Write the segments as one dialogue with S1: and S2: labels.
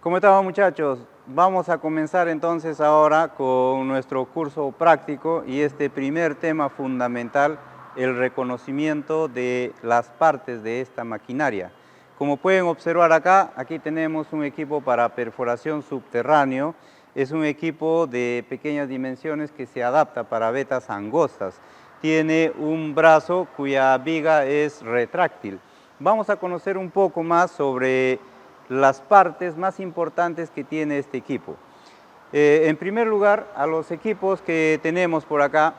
S1: ¿Cómo estamos, muchachos? Vamos a comenzar entonces ahora con nuestro curso práctico y este primer tema fundamental, el reconocimiento de las partes de esta maquinaria. Como pueden observar acá, aquí tenemos un equipo para perforación subterráneo. Es un equipo de pequeñas dimensiones que se adapta para vetas angostas. Tiene un brazo cuya viga es retráctil. Vamos a conocer un poco más sobre las partes más importantes que tiene este equipo. En primer lugar, a los equipos que tenemos por acá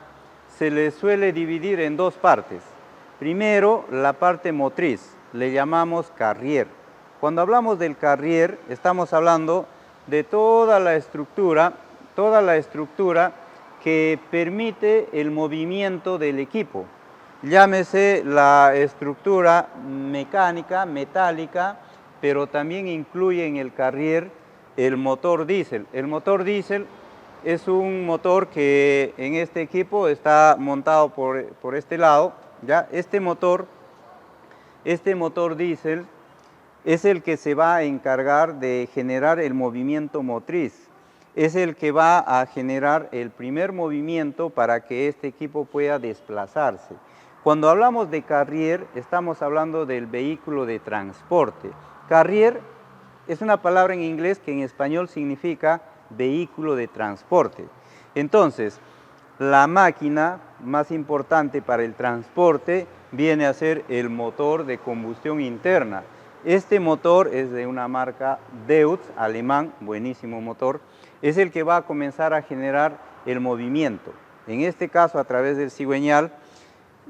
S1: se les suele dividir en dos partes. Primero, la parte motriz, le llamamos carrier. Cuando hablamos del carrier, estamos hablando de toda la estructura que permite el movimiento del equipo. Llámese la estructura mecánica, metálica, pero también incluye en el carrier el motor diésel. El motor diésel es un motor que en este equipo está montado por este lado, ¿ya? Este motor diésel es el que se va a encargar de generar el movimiento motriz. Es el que va a generar el primer movimiento para que este equipo pueda desplazarse. Cuando hablamos de carrier, estamos hablando del vehículo de transporte. Carrier es una palabra en inglés que en español significa vehículo de transporte. Entonces, la máquina más importante para el transporte viene a ser el motor de combustión interna. Este motor es de una marca Deutz, alemán, buenísimo motor. Es el que va a comenzar a generar el movimiento. En este caso, a través del cigüeñal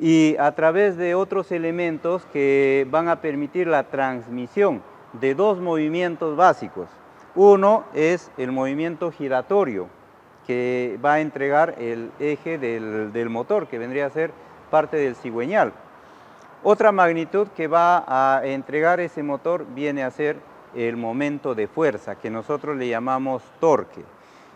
S1: y a través de otros elementos que van a permitir la transmisión de dos movimientos básicos. Uno es el movimiento giratorio, que va a entregar el eje del motor, que vendría a ser parte del cigüeñal. Otra magnitud que va a entregar ese motor viene a ser el momento de fuerza, que nosotros le llamamos torque.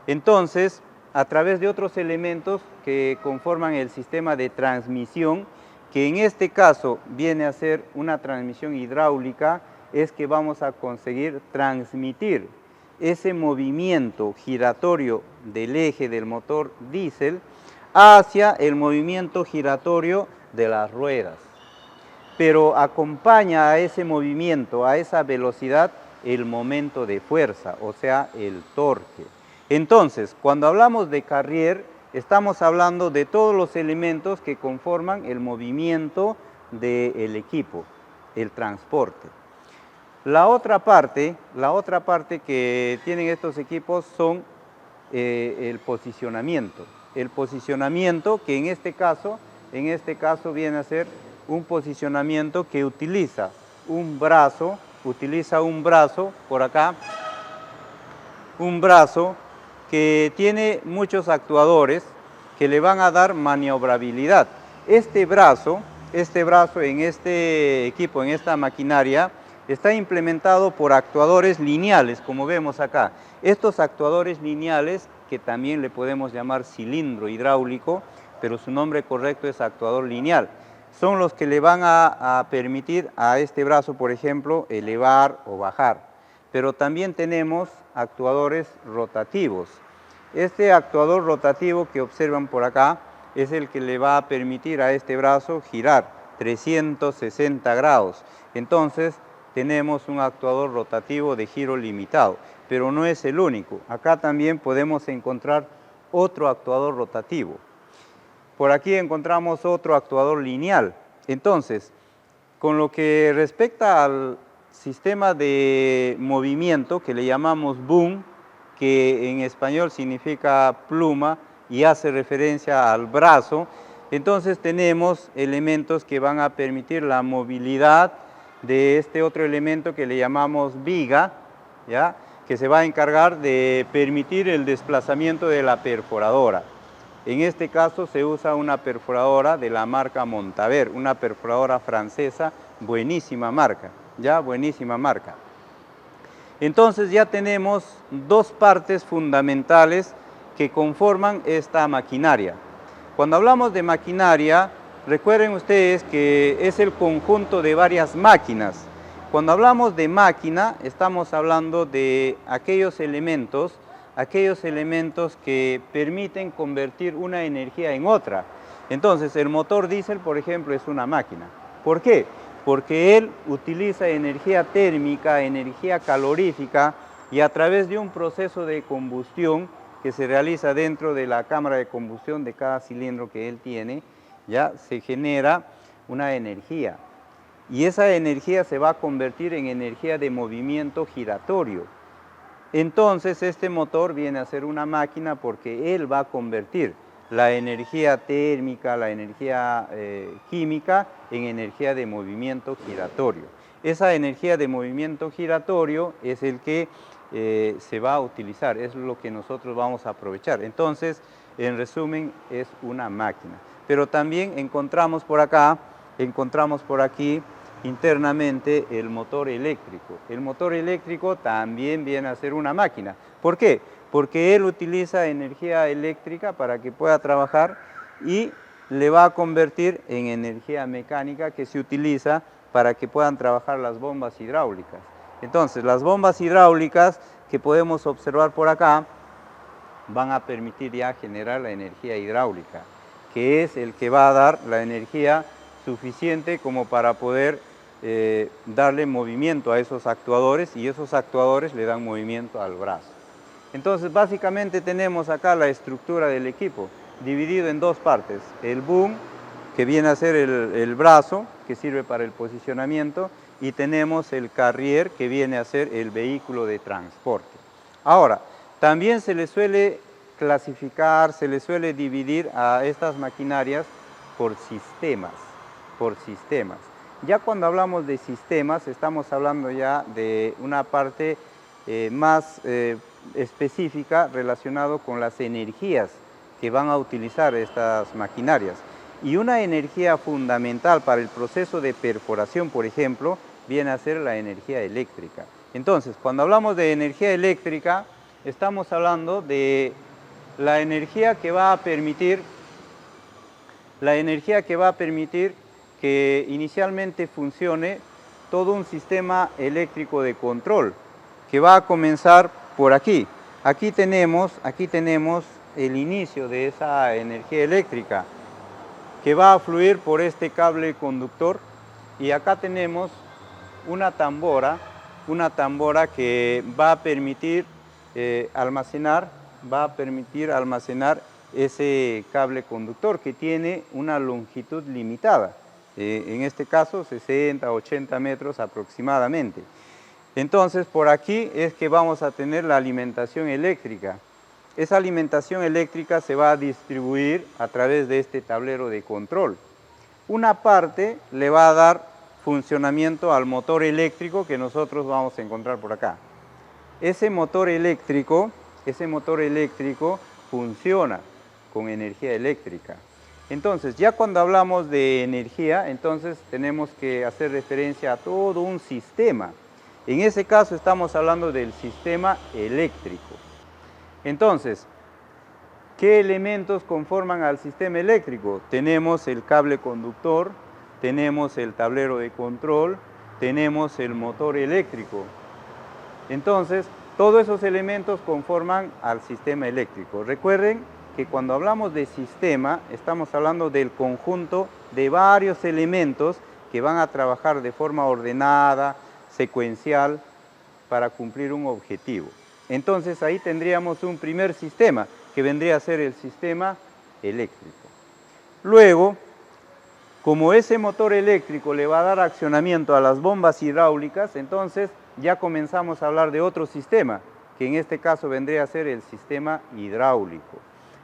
S1: Entonces, a través de otros elementos que conforman el sistema de transmisión, que en este caso viene a ser una transmisión hidráulica, es que vamos a conseguir transmitir ese movimiento giratorio del eje del motor diésel hacia el movimiento giratorio de las ruedas. Pero acompaña a ese movimiento, a esa velocidad, el momento de fuerza, o sea, el torque. Entonces, cuando hablamos de carrier, estamos hablando de todos los elementos que conforman el movimiento del equipo, el transporte. La otra parte que tienen estos equipos son el posicionamiento. El posicionamiento que en este caso viene a ser un posicionamiento que utiliza un brazo por acá, un brazo que tiene muchos actuadores que le van a dar maniobrabilidad. Este brazo en este equipo, en esta maquinaria, está implementado por actuadores lineales, como vemos acá. Estos actuadores lineales, que también le podemos llamar cilindro hidráulico, pero su nombre correcto es actuador lineal, son los que le van a permitir a este brazo, por ejemplo, elevar o bajar. Pero también tenemos actuadores rotativos. Este actuador rotativo que observan por acá es el que le va a permitir a este brazo girar 360 grados. Entonces, tenemos un actuador rotativo de giro limitado, pero no es el único. Acá también podemos encontrar otro actuador rotativo. Por aquí encontramos otro actuador lineal. Entonces, con lo que respecta al sistema de movimiento que le llamamos boom, que en español significa pluma y hace referencia al brazo, entonces tenemos elementos que van a permitir la movilidad de este otro elemento que le llamamos viga, ¿ya? Que se va a encargar de permitir el desplazamiento de la perforadora. En este caso se usa una perforadora de la marca Montaver, una perforadora francesa, buenísima marca, ¿ya? Buenísima marca. Entonces ya tenemos dos partes fundamentales que conforman esta maquinaria. Cuando hablamos de maquinaria, recuerden ustedes que es el conjunto de varias máquinas Cuando hablamos de máquina, estamos hablando de aquellos elementos que permiten convertir una energía en otra. Entonces, el motor diésel, por ejemplo, es una máquina. ¿Por qué? Porque él utiliza energía térmica, energía calorífica, y a través de un proceso de combustión que se realiza dentro de la cámara de combustión de cada cilindro que él tiene, ya se genera una energía. Y esa energía se va a convertir en energía de movimiento giratorio. Entonces este motor viene a ser una máquina porque él va a convertir la energía térmica, la energía química en energía de movimiento giratorio. Esa energía de movimiento giratorio es el que se va a utilizar, es lo que nosotros vamos a aprovechar. Entonces, en resumen, es una máquina. Pero también encontramos por acá, encontramos por aquí internamente el motor eléctrico. El motor eléctrico también viene a ser una máquina. ¿Por qué? Porque él utiliza energía eléctrica para que pueda trabajar y le va a convertir en energía mecánica que se utiliza para que puedan trabajar las bombas hidráulicas. Entonces, las bombas hidráulicas que podemos observar por acá van a permitir ya generar la energía hidráulica, que es el que va a dar la energía suficiente como para poder darle movimiento a esos actuadores, y esos actuadores le dan movimiento al brazo. Entonces, básicamente tenemos acá la estructura del equipo, dividido en dos partes: el boom, que viene a ser el brazo, que sirve para el posicionamiento, y tenemos el carrier, que viene a ser el vehículo de transporte. Ahora, también se le suele clasificar, se le suele dividir a estas maquinarias por sistemas, Ya cuando hablamos de sistemas, estamos hablando ya de una parte más específica relacionado con las energías que van a utilizar estas maquinarias. Y una energía fundamental para el proceso de perforación, por ejemplo, viene a ser la energía eléctrica. Entonces, cuando hablamos de energía eléctrica, estamos hablando de la energía que va a permitir que inicialmente funcione todo un sistema eléctrico de control, que va a comenzar por aquí. Aquí tenemos el inicio de esa energía eléctrica, que va a fluir por este cable conductor, y acá tenemos una tambora que va a permitir almacenar ese cable conductor, que tiene una longitud limitada, en este caso 60, 80 metros aproximadamente. Entonces, por aquí es que vamos a tener la alimentación eléctrica. Esa alimentación eléctrica se va a distribuir a través de este tablero de control. Una parte le va a dar funcionamiento al motor eléctrico que nosotros vamos a encontrar por acá. Ese motor eléctrico funciona con energía eléctrica. Entonces, ya cuando hablamos de energía, entonces tenemos que hacer referencia a todo un sistema. En ese caso estamos hablando del sistema eléctrico. Entonces, ¿qué elementos conforman al sistema eléctrico? Tenemos el cable conductor, tenemos el tablero de control, tenemos el motor eléctrico. Entonces, todos esos elementos conforman al sistema eléctrico. Recuerden que cuando hablamos de sistema, estamos hablando del conjunto de varios elementos que van a trabajar de forma ordenada, secuencial, para cumplir un objetivo. Entonces, ahí tendríamos un primer sistema, que vendría a ser el sistema eléctrico. Luego, como ese motor eléctrico le va a dar accionamiento a las bombas hidráulicas, entonces ya comenzamos a hablar de otro sistema, que en este caso vendría a ser el sistema hidráulico.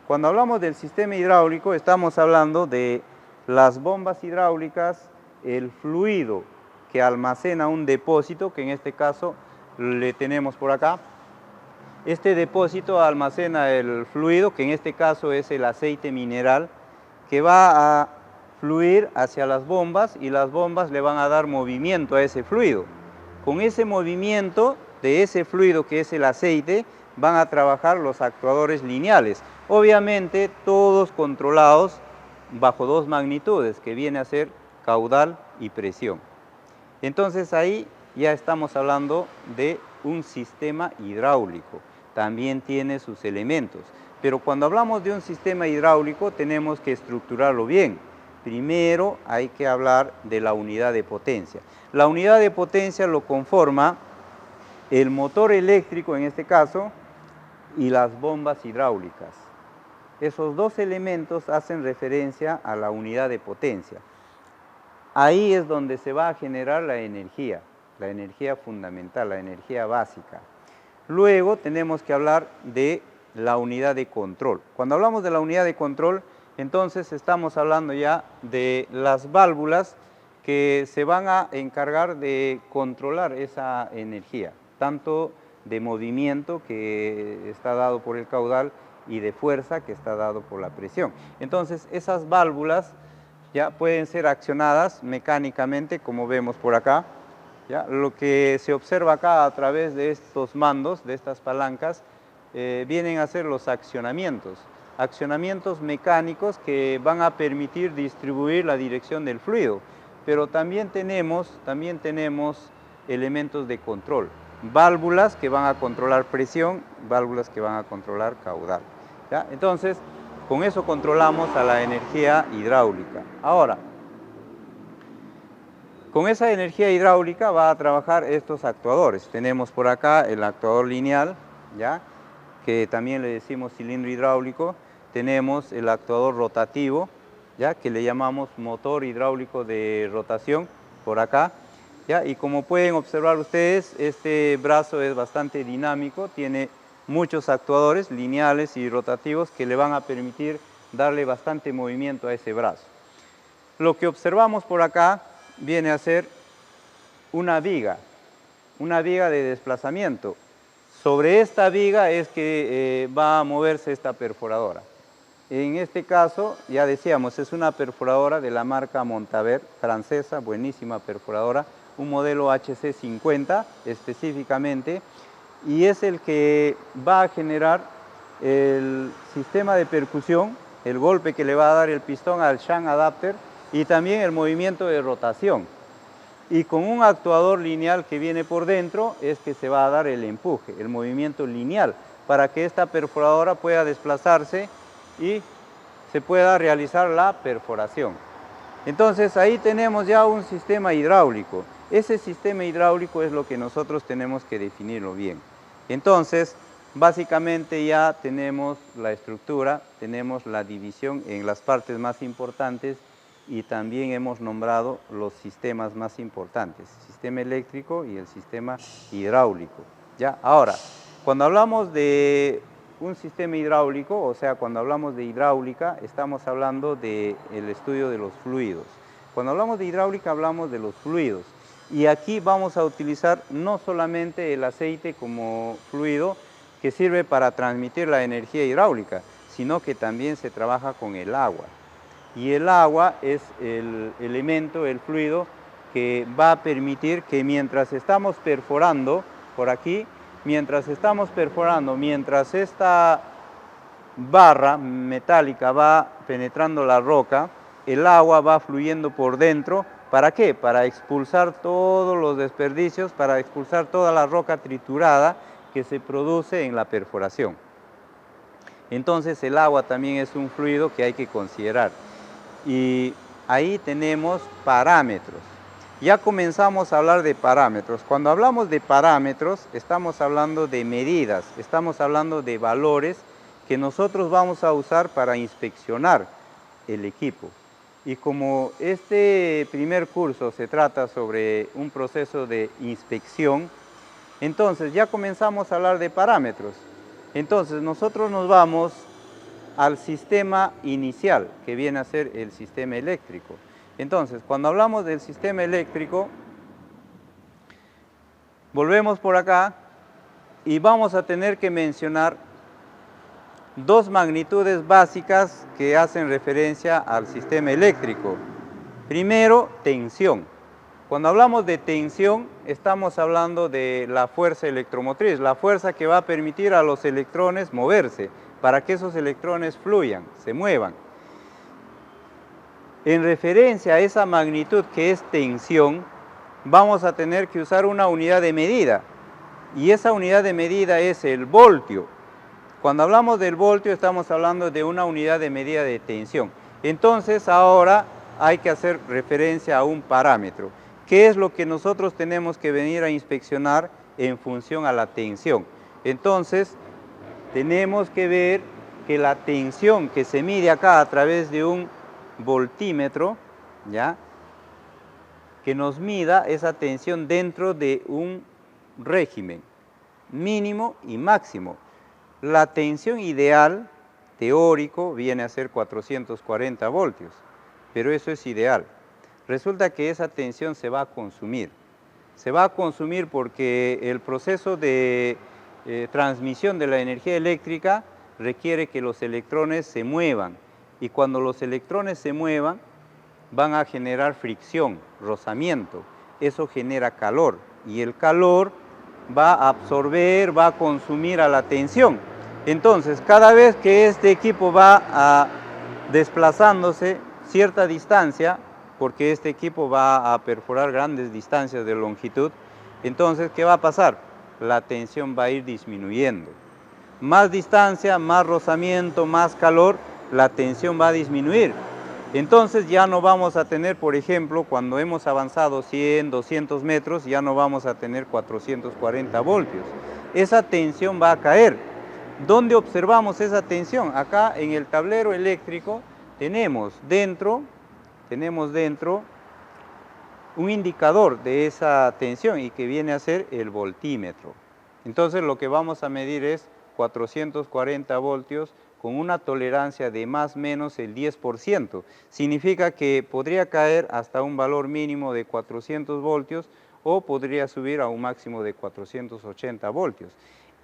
S1: Cuando hablamos del sistema hidráulico, estamos hablando de las bombas hidráulicas, el fluido que almacena un depósito, que en este caso le tenemos por acá. Este depósito almacena el fluido, que en este caso es el aceite mineral, que va a fluir hacia las bombas, y las bombas le van a dar movimiento a ese fluido. Con ese movimiento de ese fluido, que es el aceite, van a trabajar los actuadores lineales. Obviamente todos controlados bajo dos magnitudes, que viene a ser caudal y presión. Entonces ahí ya estamos hablando de un sistema hidráulico. También tiene sus elementos. Pero cuando hablamos de un sistema hidráulico tenemos que estructurarlo bien. Primero hay que hablar de la unidad de potencia. La unidad de potencia lo conforma el motor eléctrico en este caso y las bombas hidráulicas. Esos dos elementos hacen referencia a la unidad de potencia. Ahí es donde se va a generar la energía fundamental, la energía básica. Luego tenemos que hablar de la unidad de control. Cuando hablamos de la unidad de control, entonces estamos hablando ya de las válvulas que se van a encargar de controlar esa energía, tanto de movimiento que está dado por el caudal y de fuerza que está dado por la presión. Entonces esas válvulas ya pueden ser accionadas mecánicamente, como vemos por acá. ¿Ya? Lo que se observa acá a través de estos mandos, de estas palancas, vienen a ser los accionamientos mecánicos que van a permitir distribuir la dirección del fluido. Pero también tenemos elementos de control, válvulas que van a controlar presión, válvulas que van a controlar caudal. ¿Ya? Entonces, con eso controlamos a la energía hidráulica. Ahora, con esa energía hidráulica va a trabajar estos actuadores. Tenemos por acá el actuador lineal, ¿ya? Que también le decimos cilindro hidráulico. Tenemos el actuador rotativo, ¿ya? Que le llamamos motor hidráulico de rotación, por acá. ¿Ya? Y como pueden observar ustedes, este brazo es bastante dinámico, tiene muchos actuadores lineales y rotativos que le van a permitir darle bastante movimiento a ese brazo. Lo que observamos por acá viene a ser una viga de desplazamiento. Sobre esta viga es que va a moverse esta perforadora. En este caso, ya decíamos, es una perforadora de la marca Montaver, francesa, buenísima perforadora, un modelo HC50 específicamente, y es el que va a generar el sistema de percusión, el golpe que le va a dar el pistón al shank adapter y también el movimiento de rotación. Y con un actuador lineal que viene por dentro es que se va a dar el empuje, el movimiento lineal, para que esta perforadora pueda desplazarse y se pueda realizar la perforación. Entonces ahí tenemos ya un sistema hidráulico. Ese sistema hidráulico es lo que nosotros tenemos que definirlo bien. Entonces, básicamente ya tenemos la estructura, tenemos la división en las partes más importantes y también hemos nombrado los sistemas más importantes, el sistema eléctrico y el sistema hidráulico. ¿Ya? Ahora, cuando hablamos de un sistema hidráulico, o sea, cuando hablamos de hidráulica, estamos hablando del estudio de los fluidos. Cuando hablamos de hidráulica, hablamos de los fluidos. Y aquí vamos a utilizar no solamente el aceite como fluido que sirve para transmitir la energía hidráulica, sino que también se trabaja con el agua. Y el agua es el elemento, el fluido, que va a permitir que mientras estamos perforando por aquí, mientras esta barra metálica va penetrando la roca, el agua va fluyendo por dentro. ¿Para qué? Para expulsar todos los desperdicios, para expulsar toda la roca triturada que se produce en la perforación. Entonces el agua también es un fluido que hay que considerar. Y ahí tenemos parámetros. Ya comenzamos a hablar de parámetros. Cuando hablamos de parámetros, estamos hablando de medidas, estamos hablando de valores que nosotros vamos a usar para inspeccionar el equipo. Y como este primer curso se trata sobre un proceso de inspección, entonces ya comenzamos a hablar de parámetros. Entonces nosotros nos vamos al sistema inicial, que viene a ser el sistema eléctrico. Entonces, cuando hablamos del sistema eléctrico, volvemos por acá y vamos a tener que mencionar dos magnitudes básicas que hacen referencia al sistema eléctrico. Primero, tensión. Cuando hablamos de tensión, estamos hablando de la fuerza electromotriz, la fuerza que va a permitir a los electrones moverse, para que esos electrones fluyan, se muevan. En referencia a esa magnitud que es tensión, vamos a tener que usar una unidad de medida. Y esa unidad de medida es el voltio. Cuando hablamos del voltio estamos hablando de una unidad de medida de tensión. Entonces ahora hay que hacer referencia a un parámetro. ¿Qué es lo que nosotros tenemos que venir a inspeccionar en función a la tensión? Entonces tenemos que ver que la tensión que se mide acá a través de un voltímetro, ¿ya?, que nos mida esa tensión dentro de un régimen mínimo y máximo. La tensión ideal, teórico, viene a ser 440 voltios, pero eso es ideal. Resulta que esa tensión se va a consumir. Se va a consumir porque el proceso de transmisión de la energía eléctrica requiere que los electrones se muevan. Y cuando los electrones se muevan, van a generar fricción, rozamiento. Eso genera calor. Y el calor va a absorber, va a consumir a la tensión. Entonces, cada vez que este equipo va desplazándose cierta distancia, porque este equipo va a perforar grandes distancias de longitud, entonces, ¿qué va a pasar? La tensión va a ir disminuyendo. Más distancia, más rozamiento, más calor, la tensión va a disminuir. Entonces ya no vamos a tener, por ejemplo, cuando hemos avanzado 100, 200 metros, ya no vamos a tener 440 voltios. Esa tensión va a caer. ¿Dónde observamos esa tensión? Acá en el tablero eléctrico tenemos dentro un indicador de esa tensión y que viene a ser el voltímetro. Entonces lo que vamos a medir es 440 voltios con una tolerancia de más o menos el 10%. Significa que podría caer hasta un valor mínimo de 400 voltios o podría subir a un máximo de 480 voltios.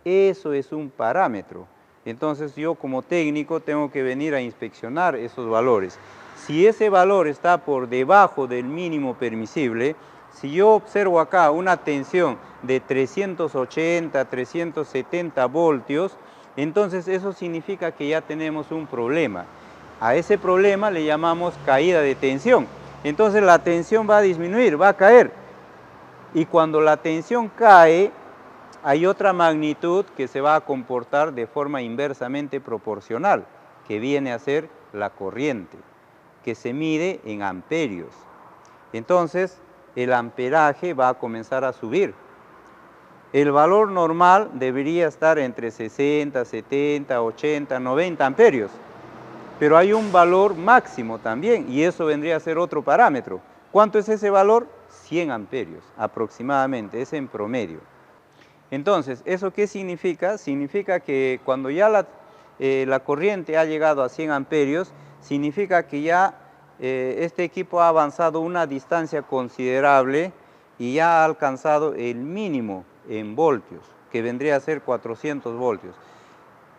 S1: Eso es un parámetro. Entonces yo como técnico tengo que venir a inspeccionar esos valores. Si ese valor está por debajo del mínimo permisible, si yo observo acá una tensión de 380, 370 voltios, entonces eso significa que ya tenemos un problema. A ese problema le llamamos caída de tensión. Entonces la tensión va a disminuir, va a caer. Y cuando la tensión cae, hay otra magnitud que se va a comportar de forma inversamente proporcional, que viene a ser la corriente, que se mide en amperios. Entonces, el amperaje va a comenzar a subir. El valor normal debería estar entre 60, 70, 80, 90 amperios. Pero hay un valor máximo también, y eso vendría a ser otro parámetro. ¿Cuánto es ese valor? 100 amperios aproximadamente, es en promedio. Entonces, ¿eso qué significa? Significa que cuando ya la corriente ha llegado a 100 amperios, significa que ya este equipo ha avanzado una distancia considerable y ya ha alcanzado el mínimo en voltios, que vendría a ser 400 voltios.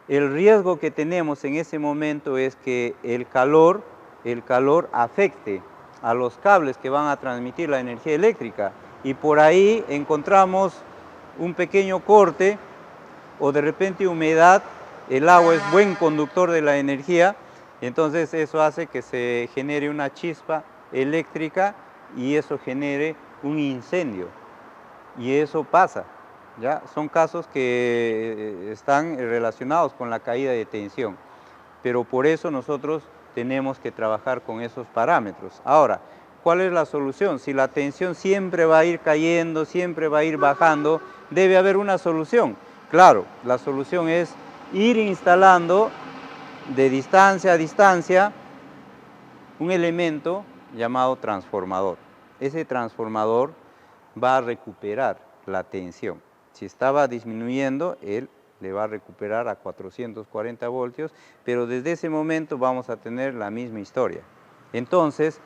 S1: El riesgo que tenemos en ese momento es que el calor afecte a los cables que van a transmitir la energía eléctrica y por ahí encontramos un pequeño corte o de repente humedad. El agua es buen conductor de la energía, entonces eso hace que se genere una chispa eléctrica y eso genere un incendio. Y eso pasa, ¿ya? Son casos que están relacionados con la caída de tensión, pero por eso nosotros tenemos que trabajar con esos parámetros. Ahora, ¿cuál es la solución? Si la tensión siempre va a ir cayendo, siempre va a ir bajando, debe haber una solución. Claro, la solución es ir instalando de distancia a distancia un elemento llamado transformador. Ese transformador va a recuperar la tensión. Si estaba disminuyendo, él le va a recuperar a 440 voltios, pero desde ese momento vamos a tener la misma historia. Entonces,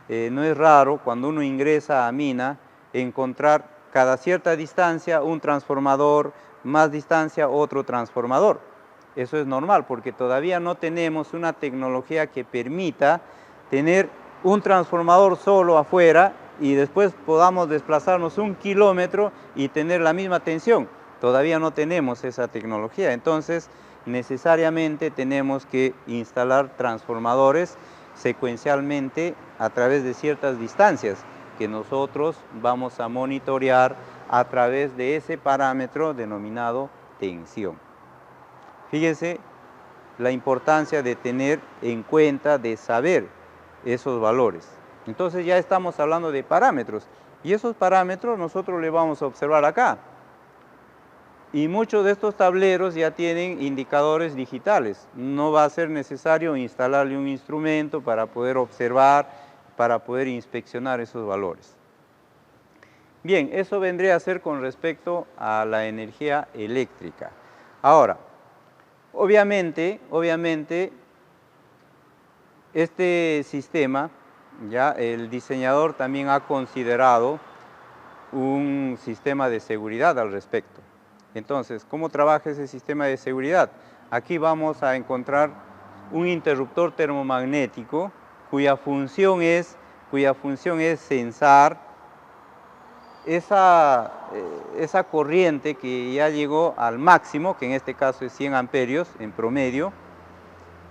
S1: no es raro cuando uno ingresa a mina encontrar cada cierta distancia un transformador, más distancia otro transformador. Eso es normal porque todavía no tenemos una tecnología que permita tener un transformador solo afuera y después podamos desplazarnos 1 kilómetro y tener la misma tensión. Todavía no tenemos esa tecnología, entonces necesariamente tenemos que instalar transformadores secuencialmente a través de ciertas distancias. que nosotros vamos a monitorear a través de ese parámetro denominado tensión. Fíjense la importancia de tener en cuenta, de saber esos valores. Entonces ya estamos hablando de parámetros, y esos parámetros nosotros le vamos a observar acá. Y muchos de estos tableros ya tienen indicadores digitales. No va a ser necesario instalarle un instrumento para poder observar, para poder inspeccionar esos valores. Bien, eso vendría a ser con respecto a la energía eléctrica. Ahora, obviamente, este sistema, ya el diseñador también ha considerado un sistema de seguridad al respecto. Entonces, ¿cómo trabaja ese sistema de seguridad? Aquí vamos a encontrar un interruptor termomagnético cuya función es censar esa corriente que ya llegó al máximo, que en este caso es 100 amperios en promedio,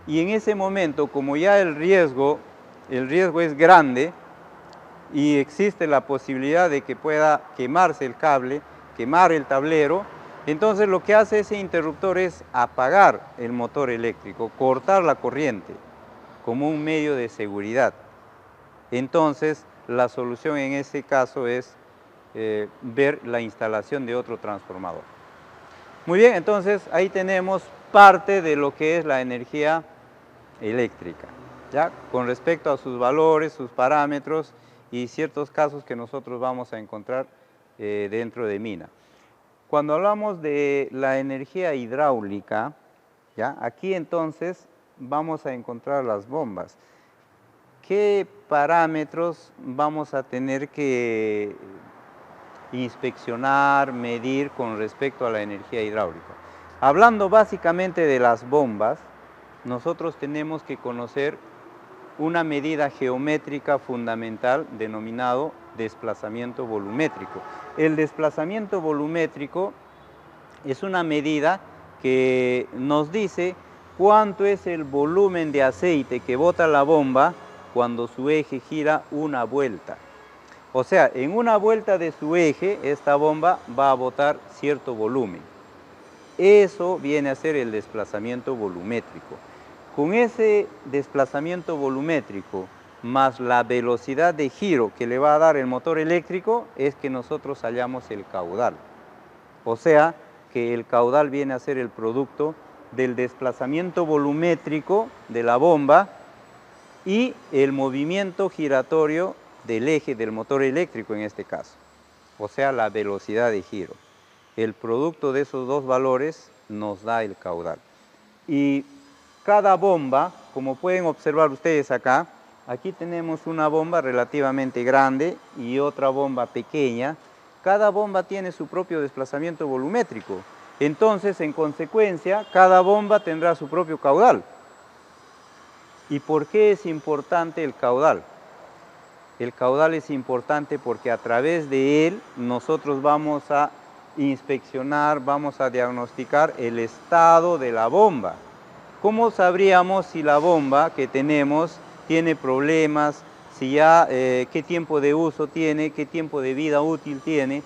S1: y en ese momento, como ya el riesgo es grande y existe la posibilidad de que pueda quemarse el cable, quemar el tablero, entonces lo que hace ese interruptor es apagar el motor eléctrico, cortar la corriente como un medio de seguridad. Entonces la solución en ese caso es ver la instalación de otro transformador. Muy bien, entonces ahí tenemos parte de lo que es la energía eléctrica, ¿ya? Con respecto a sus valores, sus parámetros y ciertos casos que nosotros vamos a encontrar dentro de Mina. Cuando hablamos de la energía hidráulica, ¿ya? Aquí entonces vamos a encontrar las bombas. ¿Qué parámetros vamos a tener que inspeccionar, medir con respecto a la energía hidráulica? Hablando básicamente de las bombas, nosotros tenemos que conocer una medida geométrica fundamental denominado desplazamiento volumétrico. El desplazamiento volumétrico es una medida que nos dice cuánto es el volumen de aceite que bota la bomba cuando su eje gira una vuelta. O sea, en una vuelta de su eje, esta bomba va a botar cierto volumen. Eso viene a ser el desplazamiento volumétrico. Con ese desplazamiento volumétrico más la velocidad de giro que le va a dar el motor eléctrico es que nosotros hallamos el caudal. O sea, que el caudal viene a ser el producto del desplazamiento volumétrico de la bomba y el movimiento giratorio del eje del motor eléctrico en este caso. O sea, la velocidad de giro. El producto de esos dos valores nos da el caudal. Y cada bomba, como pueden observar ustedes acá, aquí tenemos una bomba relativamente grande y otra bomba pequeña. Cada bomba tiene su propio desplazamiento volumétrico. Entonces, en consecuencia, cada bomba tendrá su propio caudal. ¿Y por qué es importante el caudal? El caudal es importante porque a través de él nosotros vamos a inspeccionar, vamos a diagnosticar el estado de la bomba. ¿Cómo sabríamos si la bomba que tenemos tiene problemas, si ya qué tiempo de uso tiene, qué tiempo de vida útil tiene?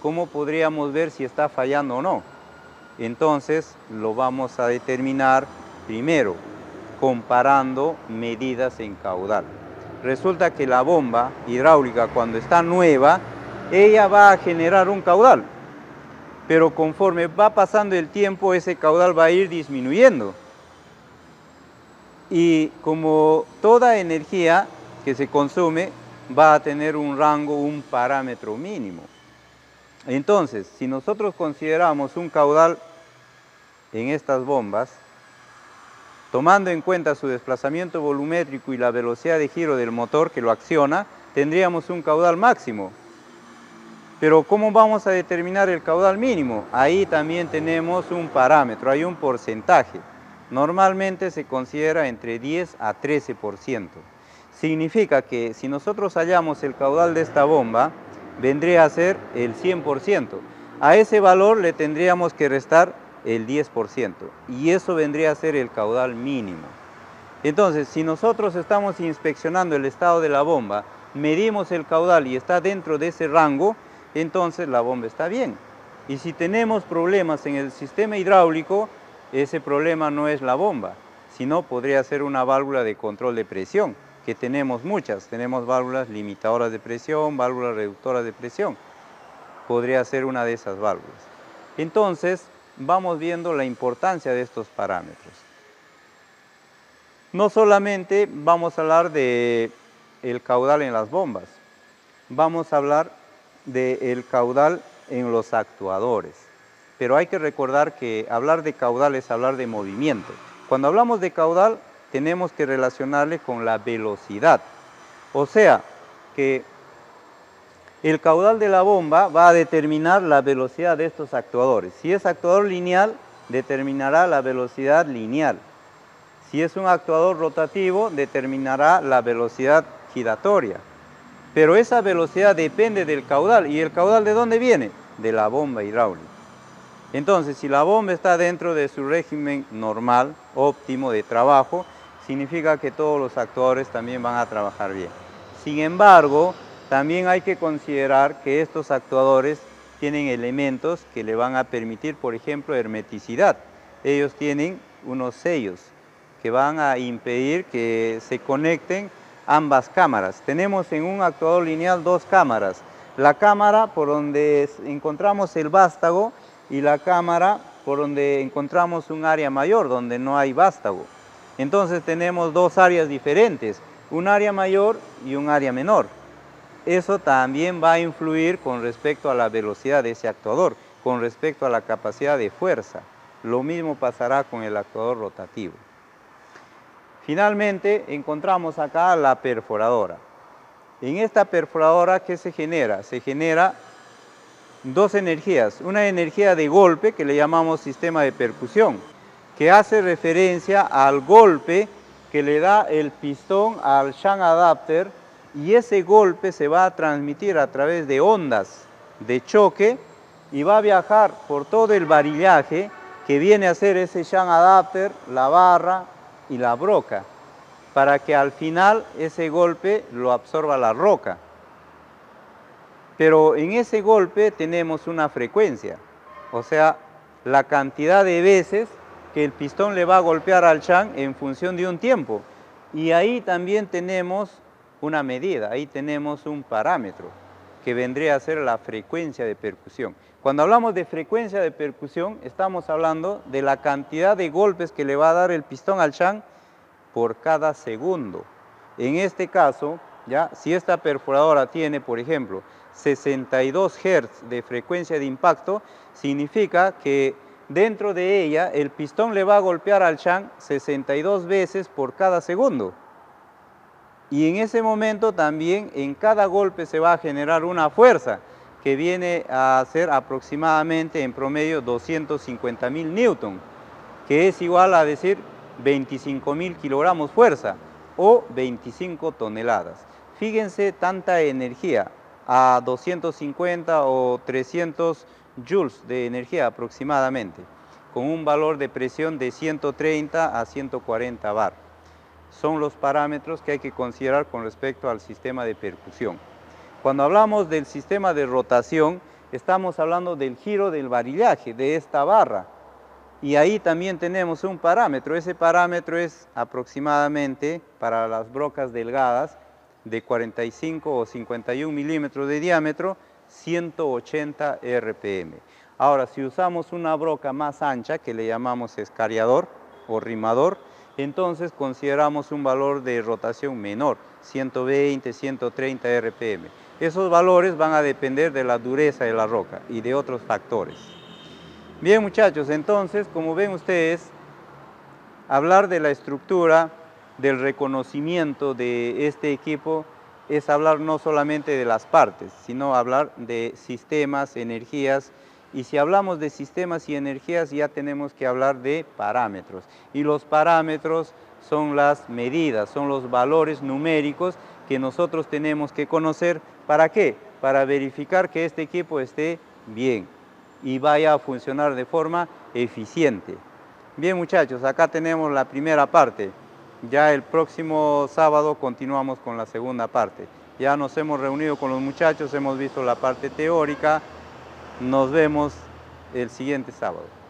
S1: ¿Cómo podríamos ver si está fallando o no? Entonces lo vamos a determinar primero comparando medidas en caudal. Resulta que la bomba hidráulica cuando está nueva, ella va a generar un caudal, pero conforme va pasando el tiempo ese caudal va a ir disminuyendo. Y como toda energía que se consume va a tener un rango, un parámetro mínimo. Entonces, si nosotros consideramos un caudal en estas bombas, tomando en cuenta su desplazamiento volumétrico y la velocidad de giro del motor que lo acciona, tendríamos un caudal máximo. Pero ¿cómo vamos a determinar el caudal mínimo? Ahí también tenemos un parámetro, hay un porcentaje. Normalmente se considera entre 10 a 13%. Significa que si nosotros hallamos el caudal de esta bomba, vendría a ser el 100%. A ese valor le tendríamos que restar el 10%, y eso vendría a ser el caudal mínimo. Entonces, si nosotros estamos inspeccionando el estado de la bomba medimos el caudal y está dentro de ese rango, entonces la bomba está bien. Y si tenemos problemas en el sistema hidráulico, ese problema no es la bomba, sino podría ser una válvula de control de presión, que tenemos muchas. Tenemos válvulas limitadoras de presión, válvulas reductoras de presión. Podría ser una de esas válvulas. Entonces, vamos viendo la importancia de estos parámetros. No solamente vamos a hablar del caudal en las bombas, vamos a hablar del caudal en los actuadores. Pero hay que recordar que hablar de caudal es hablar de movimiento. Cuando hablamos de caudal, tenemos que relacionarle con la velocidad. O sea, que el caudal de la bomba va a determinar la velocidad de estos actuadores. Si es actuador lineal, determinará la velocidad lineal. Si es un actuador rotativo, determinará la velocidad giratoria. Pero esa velocidad depende del caudal. ¿Y el caudal de dónde viene? De la bomba hidráulica. Entonces, si la bomba está dentro de su régimen normal, óptimo de trabajo, significa que todos los actuadores también van a trabajar bien. Sin embargo, también hay que considerar que estos actuadores tienen elementos que le van a permitir, por ejemplo, hermeticidad. Ellos tienen unos sellos que van a impedir que se conecten ambas cámaras. Tenemos en un actuador lineal dos cámaras. La cámara por donde encontramos el vástago y la cámara por donde encontramos un área mayor, donde no hay vástago. Entonces tenemos dos áreas diferentes, un área mayor y un área menor. Eso también va a influir con respecto a la velocidad de ese actuador, con respecto a la capacidad de fuerza. Lo mismo pasará con el actuador rotativo. Finalmente encontramos acá la perforadora. En esta perforadora, ¿qué se genera? Se genera dos energías. Una energía de golpe, que le llamamos sistema de percusión, que hace referencia al golpe que le da el pistón al shunt adapter, y ese golpe se va a transmitir a través de ondas de choque y va a viajar por todo el varillaje que viene a ser ese shunt adapter, la barra y la broca, para que al final ese golpe lo absorba la roca. Pero en ese golpe tenemos una frecuencia, o sea, la cantidad de veces que el pistón le va a golpear al shunt en función de un tiempo. Y ahí también tenemos una medida, ahí tenemos un parámetro que vendría a ser la frecuencia de percusión. Cuando hablamos de frecuencia de percusión, estamos hablando de la cantidad de golpes que le va a dar el pistón al shunt por cada segundo. En este caso, ¿ya? Si esta perforadora tiene, por ejemplo, 62 Hz de frecuencia de impacto, significa que dentro de ella el pistón le va a golpear al shunt 62 veces por cada segundo. Y en ese momento también en cada golpe se va a generar una fuerza que viene a ser aproximadamente en promedio 250.000 newton, que es igual a decir 25.000 kilogramos fuerza o 25 toneladas. Fíjense tanta energía, a 250 o 300 joules de energía aproximadamente, con un valor de presión de 130 a 140 bar. Son los parámetros que hay que considerar con respecto al sistema de percusión. Cuando hablamos del sistema de rotación, estamos hablando del giro del varillaje, de esta barra. Y ahí también tenemos un parámetro. Ese parámetro es aproximadamente, para las brocas delgadas, de 45 o 51 milímetros de diámetro, 180 RPM. Ahora, si usamos una broca más ancha, que le llamamos escariador o rimador, entonces consideramos un valor de rotación menor, 120, 130 RPM. Esos valores van a depender de la dureza de la roca y de otros factores. Bien, muchachos, entonces, como ven ustedes, hablar de la estructura, del reconocimiento de este equipo, es hablar no solamente de las partes, sino hablar de sistemas, energías. Y si hablamos de sistemas y energías, ya tenemos que hablar de parámetros. Y los parámetros son las medidas, son los valores numéricos que nosotros tenemos que conocer. ¿Para qué? Para verificar que este equipo esté bien y vaya a funcionar de forma eficiente. Bien, muchachos, acá tenemos la primera parte. Ya el próximo sábado continuamos con la segunda parte. Ya nos hemos reunido con los muchachos, hemos visto la parte teórica. Nos vemos el siguiente sábado.